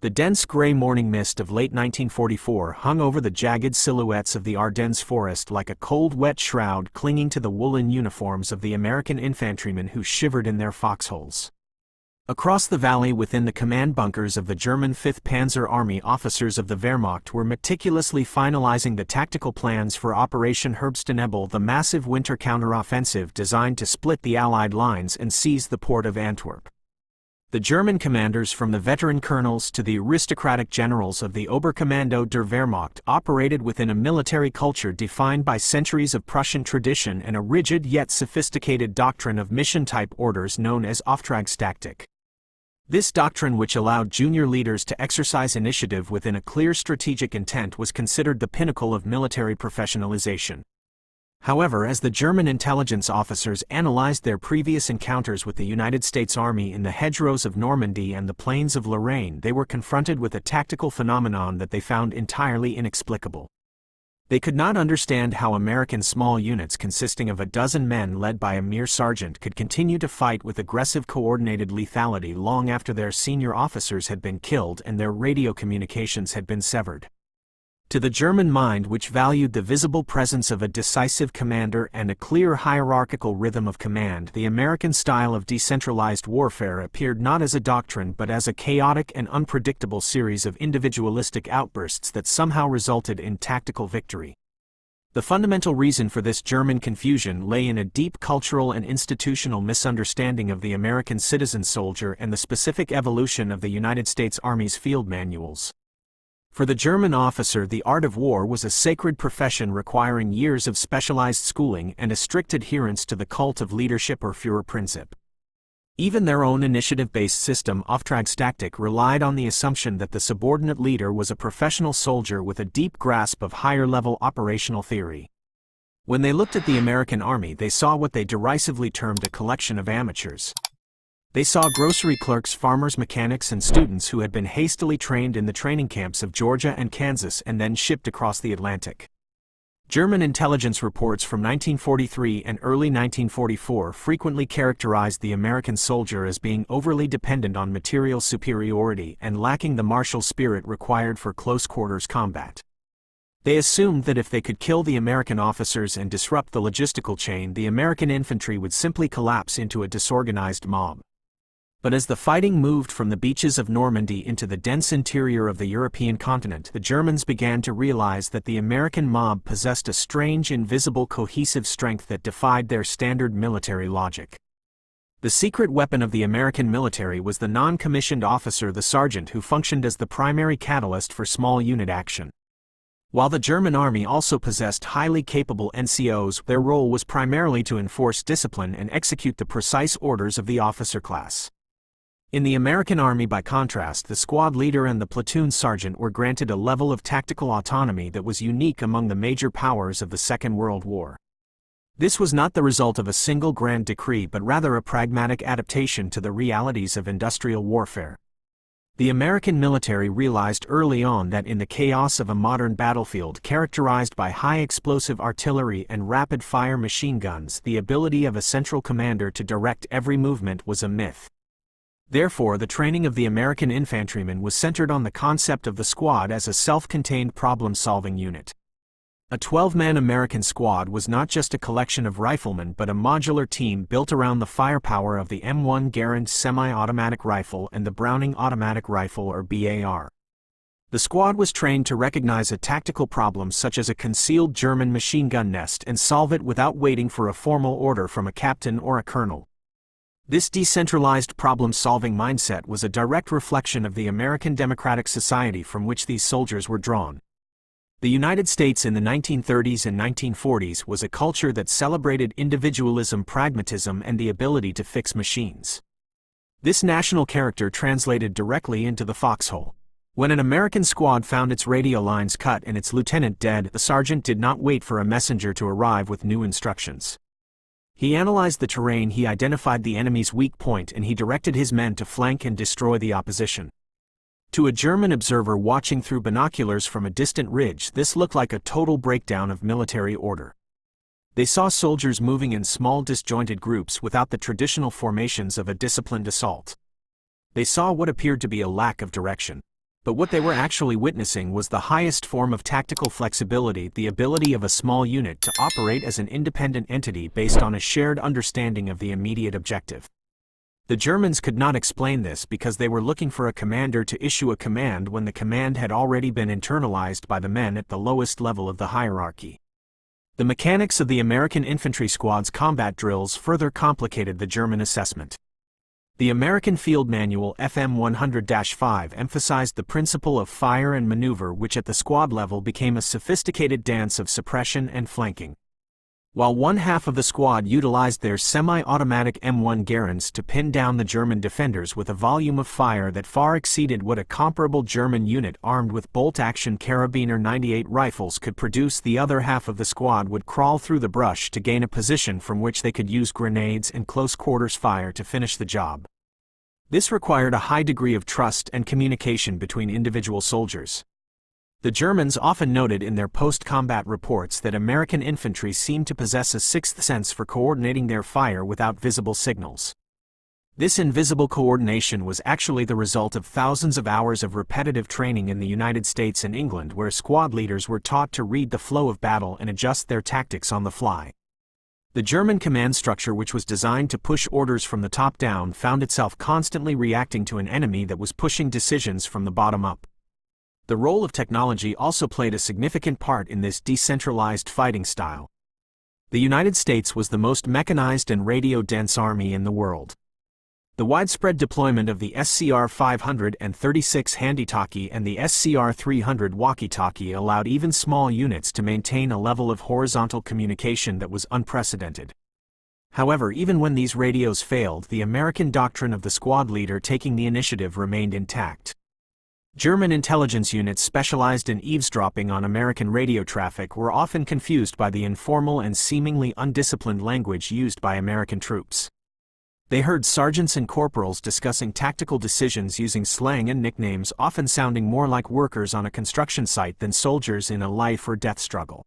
The dense gray morning mist of late 1944 hung over the jagged silhouettes of the Ardennes forest like a cold, wet shroud clinging to the woolen uniforms of the American infantrymen who shivered in their foxholes. Across the valley within the command bunkers of the German 5th Panzer Army, officers of the Wehrmacht were meticulously finalizing the tactical plans for Operation Herbstennebel, the massive winter counteroffensive designed to split the Allied lines and seize the port of Antwerp. The German commanders, from the veteran colonels to the aristocratic generals of the Oberkommando der Wehrmacht, operated within a military culture defined by centuries of Prussian tradition and a rigid yet sophisticated doctrine of mission-type orders known as Auftragstaktik. This doctrine, which allowed junior leaders to exercise initiative within a clear strategic intent, was considered the pinnacle of military professionalization. However, as the German intelligence officers analyzed their previous encounters with the United States Army in the hedgerows of Normandy and the plains of Lorraine, they were confronted with a tactical phenomenon that they found entirely inexplicable. They could not understand how American small units consisting of a dozen men led by a mere sergeant could continue to fight with aggressive coordinated lethality long after their senior officers had been killed and their radio communications had been severed. To the German mind, which valued the visible presence of a decisive commander and a clear hierarchical rhythm of command, the American style of decentralized warfare appeared not as a doctrine but as a chaotic and unpredictable series of individualistic outbursts that somehow resulted in tactical victory. The fundamental reason for this German confusion lay in a deep cultural and institutional misunderstanding of the American citizen soldier and the specific evolution of the United States Army's field manuals. For the German officer, the art of war was a sacred profession requiring years of specialized schooling and a strict adherence to the cult of leadership or Führerprinzip. Even their own initiative-based system, Auftragstaktik, relied on the assumption that the subordinate leader was a professional soldier with a deep grasp of higher-level operational theory. When they looked at the American Army, they saw what they derisively termed a collection of amateurs. They saw grocery clerks, farmers, mechanics, and students who had been hastily trained in the training camps of Georgia and Kansas and then shipped across the Atlantic. German intelligence reports from 1943 and early 1944 frequently characterized the American soldier as being overly dependent on material superiority and lacking the martial spirit required for close-quarters combat. They assumed that if they could kill the American officers and disrupt the logistical chain, the American infantry would simply collapse into a disorganized mob. But as the fighting moved from the beaches of Normandy into the dense interior of the European continent, the Germans began to realize that the American mob possessed a strange, invisible, cohesive strength that defied their standard military logic. The secret weapon of the American military was the non-commissioned officer, the sergeant, who functioned as the primary catalyst for small unit action. While the German army also possessed highly capable NCOs, their role was primarily to enforce discipline and execute the precise orders of the officer class. In the American Army, by contrast, the squad leader and the platoon sergeant were granted a level of tactical autonomy that was unique among the major powers of the Second World War. This was not the result of a single grand decree but rather a pragmatic adaptation to the realities of industrial warfare. The American military realized early on that in the chaos of a modern battlefield characterized by high explosive artillery and rapid-fire machine guns, the ability of a central commander to direct every movement was a myth. Therefore, the training of the American infantrymen was centered on the concept of the squad as a self-contained problem-solving unit. A 12-man American squad was not just a collection of riflemen but a modular team built around the firepower of the M1 Garand semi-automatic rifle and the Browning automatic rifle, or BAR. The squad was trained to recognize a tactical problem such as a concealed German machine gun nest and solve it without waiting for a formal order from a captain or a colonel. This decentralized problem-solving mindset was a direct reflection of the American democratic society from which these soldiers were drawn. The United States in the 1930s and 1940s was a culture that celebrated individualism, pragmatism, and the ability to fix machines. This national character translated directly into the foxhole. When an American squad found its radio lines cut and its lieutenant dead, the sergeant did not wait for a messenger to arrive with new instructions. He analyzed the terrain, he identified the enemy's weak point, and he directed his men to flank and destroy the opposition. To a German observer watching through binoculars from a distant ridge, this looked like a total breakdown of military order. They saw soldiers moving in small disjointed groups without the traditional formations of a disciplined assault. They saw what appeared to be a lack of direction. But what they were actually witnessing was the highest form of tactical flexibility, the ability of a small unit to operate as an independent entity based on a shared understanding of the immediate objective. The Germans could not explain this because they were looking for a commander to issue a command when the command had already been internalized by the men at the lowest level of the hierarchy. The mechanics of the American infantry squad's combat drills further complicated the German assessment. The American Field Manual FM 100-5 emphasized the principle of fire and maneuver, which at the squad level became a sophisticated dance of suppression and flanking. While one half of the squad utilized their semi-automatic M1 Garand to pin down the German defenders with a volume of fire that far exceeded what a comparable German unit armed with bolt-action Karabiner 98 rifles could produce, the other half of the squad would crawl through the brush to gain a position from which they could use grenades and close-quarters fire to finish the job. This required a high degree of trust and communication between individual soldiers. The Germans often noted in their post-combat reports that American infantry seemed to possess a sixth sense for coordinating their fire without visible signals. This invisible coordination was actually the result of thousands of hours of repetitive training in the United States and England, where squad leaders were taught to read the flow of battle and adjust their tactics on the fly. The German command structure, which was designed to push orders from the top down, found itself constantly reacting to an enemy that was pushing decisions from the bottom up. The role of technology also played a significant part in this decentralized fighting style. The United States was the most mechanized and radio-dense army in the world. The widespread deployment of the SCR-536 handy-talkie and the SCR-300 walkie-talkie allowed even small units to maintain a level of horizontal communication that was unprecedented. However, even when these radios failed, the American doctrine of the squad leader taking the initiative remained intact. German intelligence units specialized in eavesdropping on American radio traffic were often confused by the informal and seemingly undisciplined language used by American troops. They heard sergeants and corporals discussing tactical decisions using slang and nicknames, often sounding more like workers on a construction site than soldiers in a life or death struggle.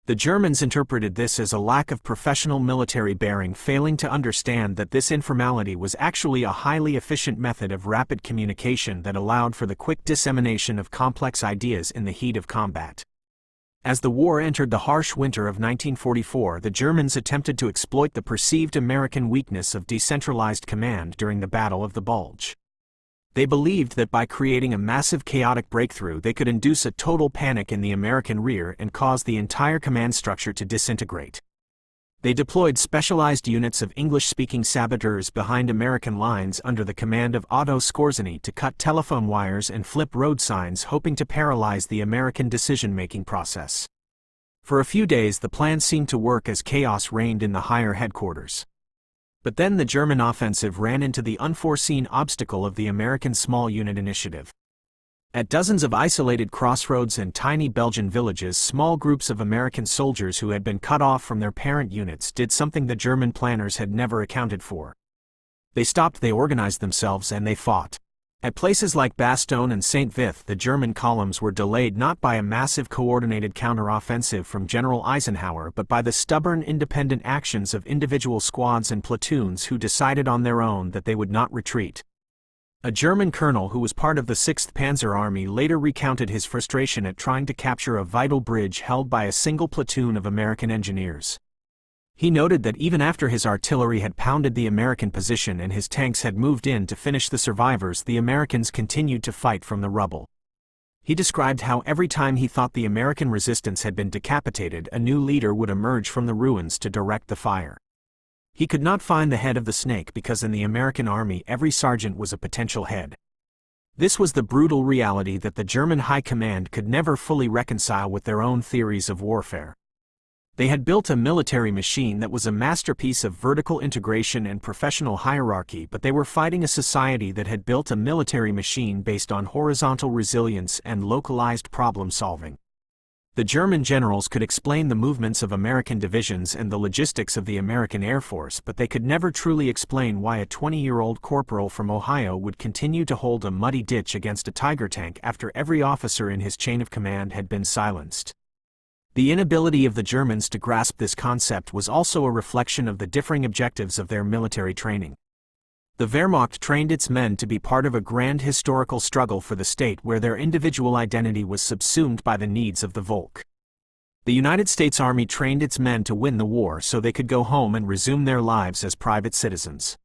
The Germans interpreted this as a lack of professional military bearing, failing to understand that this informality was actually a highly efficient method of rapid communication that allowed for the quick dissemination of complex ideas in the heat of combat. As the war entered the harsh winter of 1944, the Germans attempted to exploit the perceived American weakness of decentralized command during the Battle of the Bulge. They believed that by creating a massive chaotic breakthrough, they could induce a total panic in the American rear and cause the entire command structure to disintegrate. They deployed specialized units of English-speaking saboteurs behind American lines under the command of Otto Skorzeny to cut telephone wires and flip road signs, hoping to paralyze the American decision-making process. For a few days, the plan seemed to work as chaos reigned in the higher headquarters. But then the German offensive ran into the unforeseen obstacle of the American small unit initiative. At dozens of isolated crossroads and tiny Belgian villages, small groups of American soldiers who had been cut off from their parent units did something the German planners had never accounted for. They stopped, they organized themselves, and they fought. At places like Bastogne and St. Vith, the German columns were delayed not by a massive coordinated counteroffensive from General Eisenhower, but by the stubborn independent actions of individual squads and platoons who decided on their own that they would not retreat. A German colonel who was part of the 6th Panzer Army later recounted his frustration at trying to capture a vital bridge held by a single platoon of American engineers. He noted that even after his artillery had pounded the American position and his tanks had moved in to finish the survivors, the Americans continued to fight from the rubble. He described how every time he thought the American resistance had been decapitated, a new leader would emerge from the ruins to direct the fire. He could not find the head of the snake because in the American army every sergeant was a potential head. This was the brutal reality that the German high command could never fully reconcile with their own theories of warfare. They had built a military machine that was a masterpiece of vertical integration and professional hierarchy, but they were fighting a society that had built a military machine based on horizontal resilience and localized problem solving. The German generals could explain the movements of American divisions and the logistics of the American Air Force, but they could never truly explain why a 20-year-old corporal from Ohio would continue to hold a muddy ditch against a Tiger tank after every officer in his chain of command had been silenced. The inability of the Germans to grasp this concept was also a reflection of the differing objectives of their military training. The Wehrmacht trained its men to be part of a grand historical struggle for the state where their individual identity was subsumed by the needs of the Volk. The United States Army trained its men to win the war so they could go home and resume their lives as private citizens.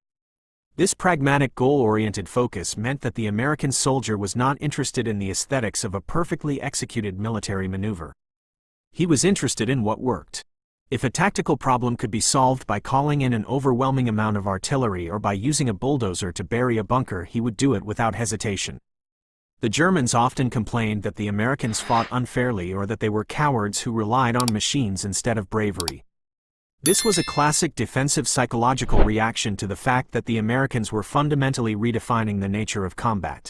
This pragmatic goal-oriented focus meant that the American soldier was not interested in the aesthetics of a perfectly executed military maneuver. He was interested in what worked. If a tactical problem could be solved by calling in an overwhelming amount of artillery or by using a bulldozer to bury a bunker, he would do it without hesitation. The Germans often complained that the Americans fought unfairly or that they were cowards who relied on machines instead of bravery. This was a classic defensive psychological reaction to the fact that the Americans were fundamentally redefining the nature of combat.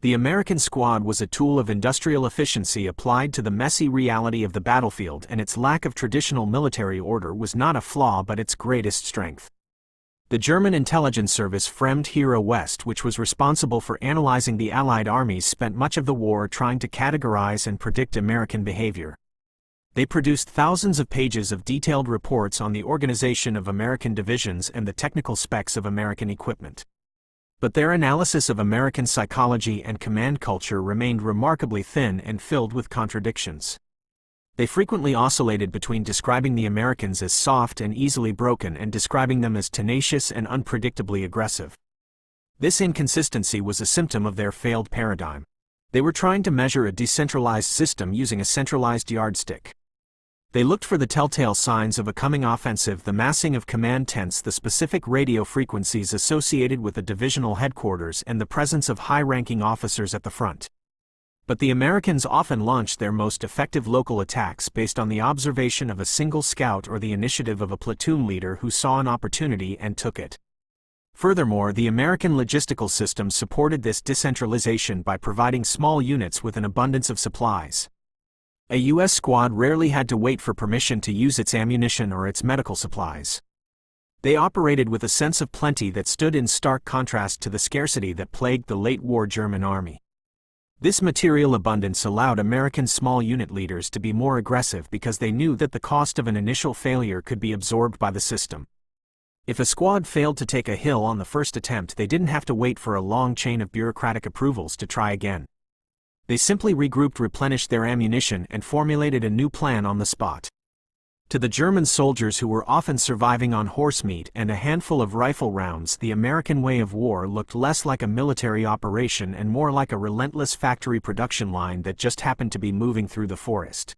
The American squad was a tool of industrial efficiency applied to the messy reality of the battlefield, and its lack of traditional military order was not a flaw but its greatest strength. The German intelligence service Fremdheere West, which was responsible for analyzing the Allied armies, spent much of the war trying to categorize and predict American behavior. They produced thousands of pages of detailed reports on the organization of American divisions and the technical specs of American equipment. But their analysis of American psychology and command culture remained remarkably thin and filled with contradictions. They frequently oscillated between describing the Americans as soft and easily broken and describing them as tenacious and unpredictably aggressive. This inconsistency was a symptom of their failed paradigm. They were trying to measure a decentralized system using a centralized yardstick. They looked for the telltale signs of a coming offensive: the massing of command tents, the specific radio frequencies associated with the divisional headquarters, and the presence of high-ranking officers at the front. But the Americans often launched their most effective local attacks based on the observation of a single scout or the initiative of a platoon leader who saw an opportunity and took it. Furthermore, the American logistical system supported this decentralization by providing small units with an abundance of supplies. A U.S. squad rarely had to wait for permission to use its ammunition or its medical supplies. They operated with a sense of plenty that stood in stark contrast to the scarcity that plagued the late-war German army. This material abundance allowed American small unit leaders to be more aggressive because they knew that the cost of an initial failure could be absorbed by the system. If a squad failed to take a hill on the first attempt, they didn't have to wait for a long chain of bureaucratic approvals to try again. They simply regrouped, replenished their ammunition, and formulated a new plan on the spot. To the German soldiers, who were often surviving on horse meat and a handful of rifle rounds, the American way of war looked less like a military operation and more like a relentless factory production line that just happened to be moving through the forest.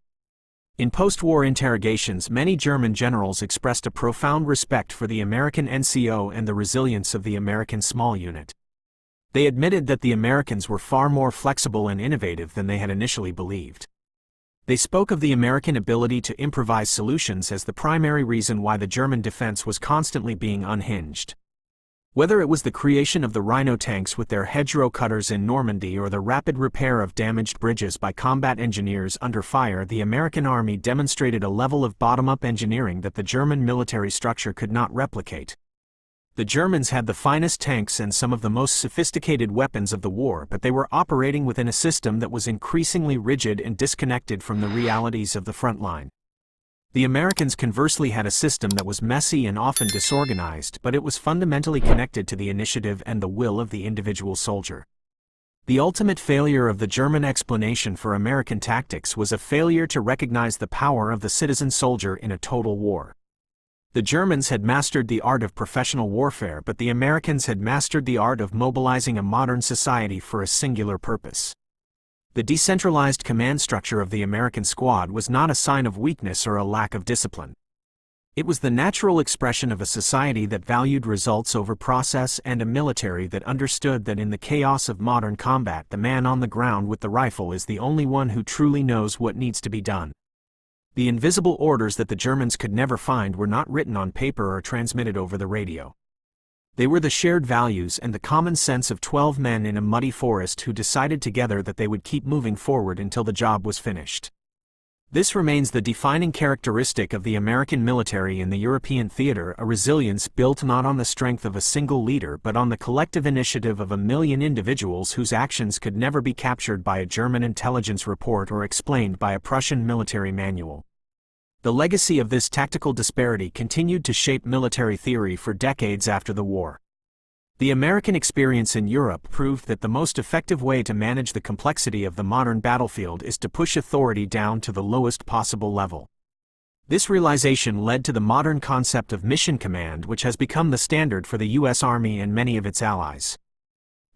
In post-war interrogations, many German generals expressed a profound respect for the American NCO and the resilience of the American small unit. They admitted that the Americans were far more flexible and innovative than they had initially believed. They spoke of the American ability to improvise solutions as the primary reason why the German defense was constantly being unhinged. Whether it was the creation of the Rhino tanks with their hedgerow cutters in Normandy or the rapid repair of damaged bridges by combat engineers under fire, the American Army demonstrated a level of bottom-up engineering that the German military structure could not replicate. The Germans had the finest tanks and some of the most sophisticated weapons of the war, but they were operating within a system that was increasingly rigid and disconnected from the realities of the front line. The Americans conversely had a system that was messy and often disorganized, but it was fundamentally connected to the initiative and the will of the individual soldier. The ultimate failure of the German explanation for American tactics was a failure to recognize the power of the citizen soldier in a total war. The Germans had mastered the art of professional warfare, but the Americans had mastered the art of mobilizing a modern society for a singular purpose. The decentralized command structure of the American squad was not a sign of weakness or a lack of discipline. It was the natural expression of a society that valued results over process and a military that understood that in the chaos of modern combat, the man on the ground with the rifle is the only one who truly knows what needs to be done. The invisible orders that the Germans could never find were not written on paper or transmitted over the radio. They were the shared values and the common sense of 12 men in a muddy forest who decided together that they would keep moving forward until the job was finished. This remains the defining characteristic of the American military in the European theater, a resilience built not on the strength of a single leader but on the collective initiative of a million individuals whose actions could never be captured by a German intelligence report or explained by a Prussian military manual. The legacy of this tactical disparity continued to shape military theory for decades after the war. The American experience in Europe proved that the most effective way to manage the complexity of the modern battlefield is to push authority down to the lowest possible level. This realization led to the modern concept of mission command, which has become the standard for the U.S. Army and many of its allies.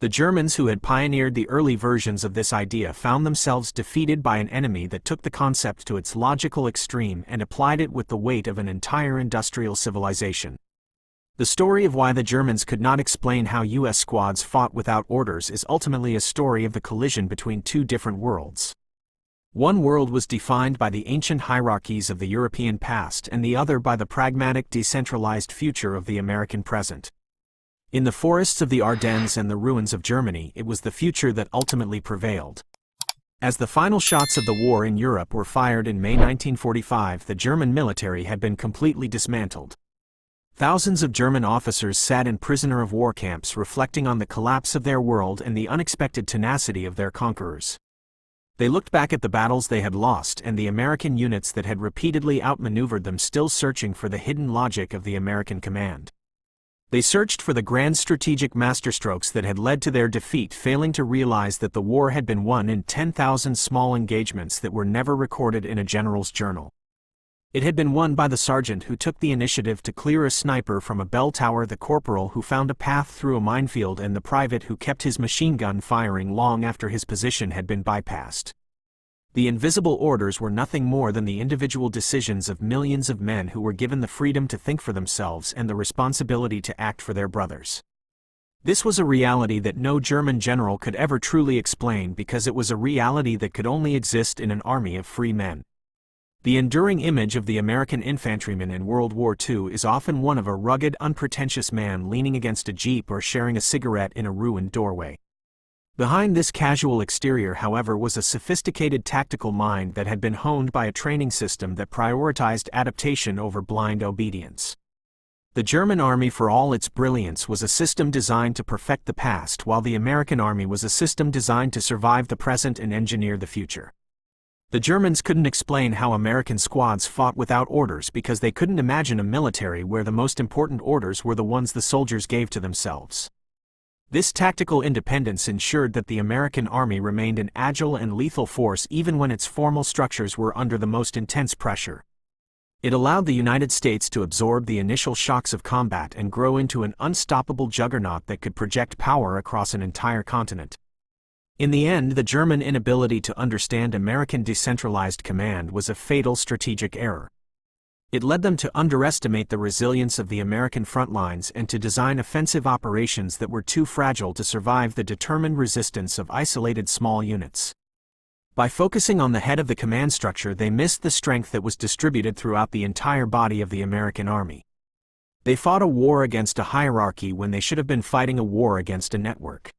The Germans, who had pioneered the early versions of this idea, found themselves defeated by an enemy that took the concept to its logical extreme and applied it with the weight of an entire industrial civilization. The story of why the Germans could not explain how U.S. squads fought without orders is ultimately a story of the collision between two different worlds. One world was defined by the ancient hierarchies of the European past, and the other by the pragmatic, decentralized future of the American present. In the forests of the Ardennes and the ruins of Germany, it was the future that ultimately prevailed. As the final shots of the war in Europe were fired in May 1945, the German military had been completely dismantled. Thousands of German officers sat in prisoner of war camps, reflecting on the collapse of their world and the unexpected tenacity of their conquerors. They looked back at the battles they had lost and the American units that had repeatedly outmaneuvered them, still searching for the hidden logic of the American command. They searched for the grand strategic masterstrokes that had led to their defeat, failing to realize that the war had been won in 10,000 small engagements that were never recorded in a general's journal. It had been won by the sergeant who took the initiative to clear a sniper from a bell tower, the corporal who found a path through a minefield, and the private who kept his machine gun firing long after his position had been bypassed. The invisible orders were nothing more than the individual decisions of millions of men who were given the freedom to think for themselves and the responsibility to act for their brothers. This was a reality that no German general could ever truly explain, because it was a reality that could only exist in an army of free men. The enduring image of the American infantryman in World War II is often one of a rugged, unpretentious man leaning against a jeep or sharing a cigarette in a ruined doorway. Behind this casual exterior, however, was a sophisticated tactical mind that had been honed by a training system that prioritized adaptation over blind obedience. The German army, for all its brilliance, was a system designed to perfect the past, while the American army was a system designed to survive the present and engineer the future. The Germans couldn't explain how American squads fought without orders because they couldn't imagine a military where the most important orders were the ones the soldiers gave to themselves. This tactical independence ensured that the American army remained an agile and lethal force even when its formal structures were under the most intense pressure. It allowed the United States to absorb the initial shocks of combat and grow into an unstoppable juggernaut that could project power across an entire continent. In the end, the German inability to understand American decentralized command was a fatal strategic error. It led them to underestimate the resilience of the American front lines and to design offensive operations that were too fragile to survive the determined resistance of isolated small units. By focusing on the head of the command structure, they missed the strength that was distributed throughout the entire body of the American army. They fought a war against a hierarchy when they should have been fighting a war against a network.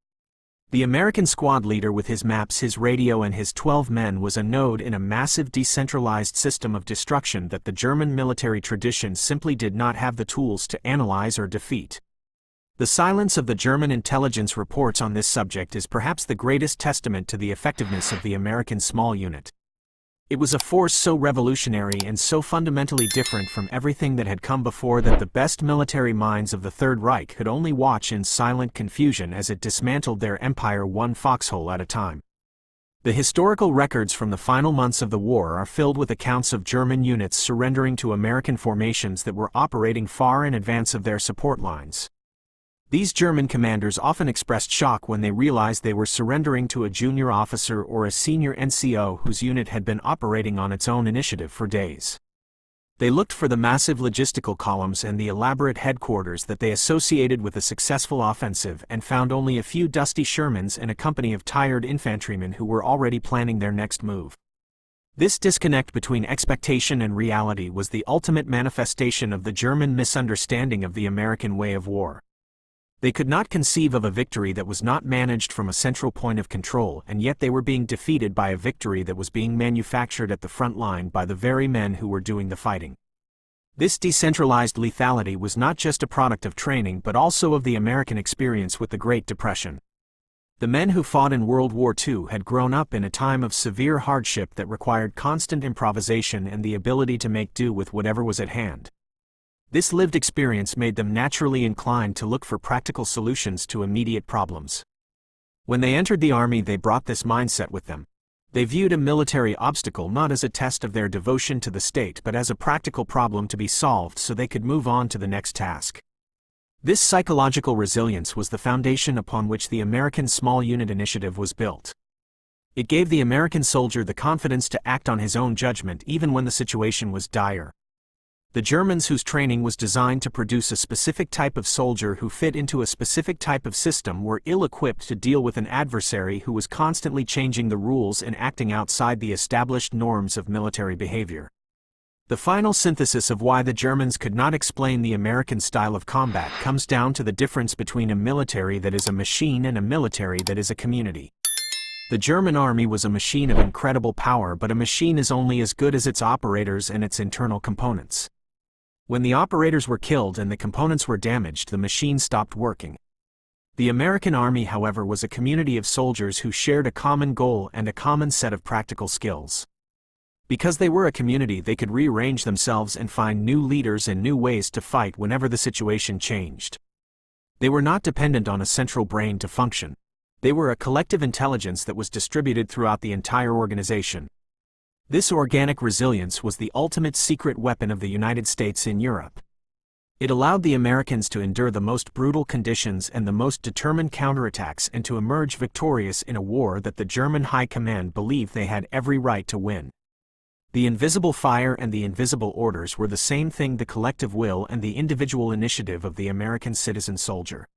The American squad leader, with his maps, his radio, and his 12 men, was a node in a massive decentralized system of destruction that the German military tradition simply did not have the tools to analyze or defeat. The silence of the German intelligence reports on this subject is perhaps the greatest testament to the effectiveness of the American small unit. It was a force so revolutionary and so fundamentally different from everything that had come before that the best military minds of the Third Reich could only watch in silent confusion as it dismantled their empire one foxhole at a time. The historical records from the final months of the war are filled with accounts of German units surrendering to American formations that were operating far in advance of their support lines. These German commanders often expressed shock when they realized they were surrendering to a junior officer or a senior NCO whose unit had been operating on its own initiative for days. They looked for the massive logistical columns and the elaborate headquarters that they associated with a successful offensive, and found only a few dusty Shermans and a company of tired infantrymen who were already planning their next move. This disconnect between expectation and reality was the ultimate manifestation of the German misunderstanding of the American way of war. They could not conceive of a victory that was not managed from a central point of control, and yet they were being defeated by a victory that was being manufactured at the front line by the very men who were doing the fighting. This decentralized lethality was not just a product of training but also of the American experience with the Great Depression. The men who fought in World War II had grown up in a time of severe hardship that required constant improvisation and the ability to make do with whatever was at hand. This lived experience made them naturally inclined to look for practical solutions to immediate problems. When they entered the army, they brought this mindset with them. They viewed a military obstacle not as a test of their devotion to the state but as a practical problem to be solved so they could move on to the next task. This psychological resilience was the foundation upon which the American Small Unit Initiative was built. It gave the American soldier the confidence to act on his own judgment even when the situation was dire. The Germans, whose training was designed to produce a specific type of soldier who fit into a specific type of system, were ill-equipped to deal with an adversary who was constantly changing the rules and acting outside the established norms of military behavior. The final synthesis of why the Germans could not explain the American style of combat comes down to the difference between a military that is a machine and a military that is a community. The German army was a machine of incredible power, but a machine is only as good as its operators and its internal components. When the operators were killed and the components were damaged, the machine stopped working. The American army, however, was a community of soldiers who shared a common goal and a common set of practical skills. Because they were a community, they could rearrange themselves and find new leaders and new ways to fight whenever the situation changed. They were not dependent on a central brain to function. They were a collective intelligence that was distributed throughout the entire organization. This organic resilience was the ultimate secret weapon of the United States in Europe. It allowed the Americans to endure the most brutal conditions and the most determined counterattacks and to emerge victorious in a war that the German High Command believed they had every right to win. The invisible fire and the invisible orders were the same thing: the collective will and the individual initiative of the American citizen soldier.